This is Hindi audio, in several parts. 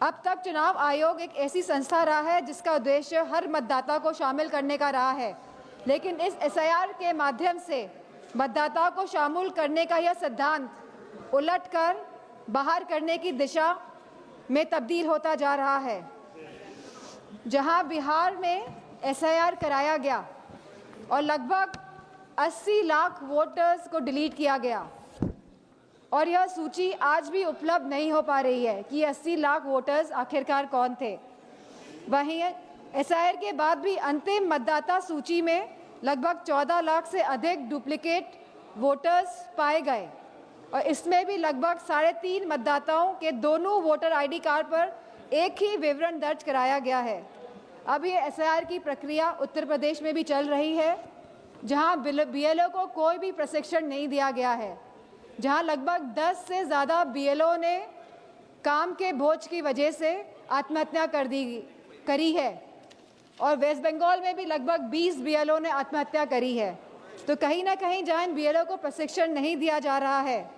अब तक चुनाव आयोग एक ऐसी संस्था रहा है जिसका उद्देश्य हर मतदाता को शामिल करने का रहा है, लेकिन इस एसआईआर के माध्यम से मतदाताओं को शामिल करने का यह सिद्धांत उलटकर बाहर करने की दिशा में तब्दील होता जा रहा है। जहां बिहार में एसआईआर कराया गया और लगभग 80 लाख वोटर्स को डिलीट किया गया और यह सूची आज भी उपलब्ध नहीं हो पा रही है कि 80 लाख वोटर्स आखिरकार कौन थे। वहीं एसआईआर के बाद भी अंतिम मतदाता सूची में लगभग 14 लाख से अधिक डुप्लीकेट वोटर्स पाए गए और इसमें भी लगभग 3.5 मतदाताओं के दोनों वोटर आईडी कार्ड पर एक ही विवरण दर्ज कराया गया है। अब ये एसआईआर की प्रक्रिया उत्तर प्रदेश में भी चल रही है, जहां बीएलओ को कोई भी प्रशिक्षण नहीं दिया गया है, जहां लगभग 10 से ज़्यादा बीएलओ ने काम के बोझ की वजह से आत्महत्या करी है और वेस्ट बंगाल में भी लगभग 20 बीएलओ ने आत्महत्या करी है। तो कहीं ना कहीं जहां इन बीएलओ को प्रशिक्षण नहीं दिया जा रहा है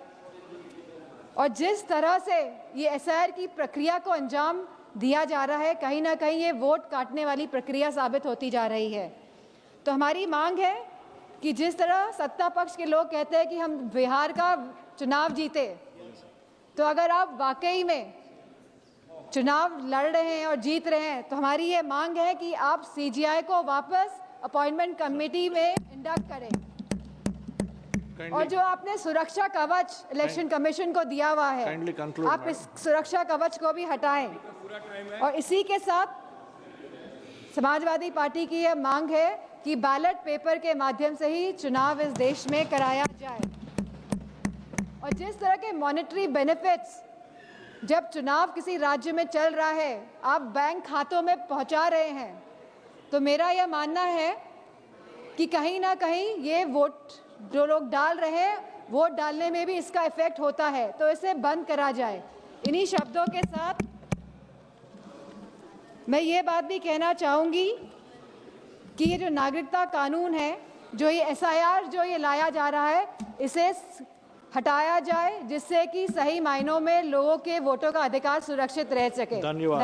और जिस तरह से ये एसआईआर की प्रक्रिया को अंजाम दिया जा रहा है, कहीं ना कहीं ये वोट काटने वाली प्रक्रिया साबित होती जा रही है। तो हमारी मांग है कि जिस तरह सत्ता पक्ष के लोग कहते हैं कि हम बिहार का चुनाव जीते, तो अगर आप वाकई में चुनाव लड़ रहे हैं और जीत रहे हैं तो हमारी ये मांग है कि आप सीजीआई को वापस अपॉइंटमेंट कमेटी में इंडक्ट करें और जो आपने सुरक्षा कवच इलेक्शन कमीशन को दिया हुआ है, आप इस सुरक्षा कवच को भी हटाएं। और इसी के साथ समाजवादी पार्टी की यह मांग है कि बैलेट पेपर के माध्यम से ही चुनाव इस देश में कराया जाए और जिस तरह के मॉनेटरी बेनिफिट्स जब चुनाव किसी राज्य में चल रहा है आप बैंक खातों में पहुंचा रहे हैं, तो मेरा यह मानना है कि कहीं ना कहीं ये वोट जो लोग डाल रहे हैं वोट डालने में भी इसका इफेक्ट होता है, तो इसे बंद करा जाए। इन्हीं शब्दों के साथ मैं ये बात भी कहना चाहूँगी कि ये जो नागरिकता कानून है, जो ये एसआईआर जो ये लाया जा रहा है, इसे हटाया जाए जिससे कि सही मायनों में लोगों के वोटों का अधिकार सुरक्षित रह सके। धन्यवाद।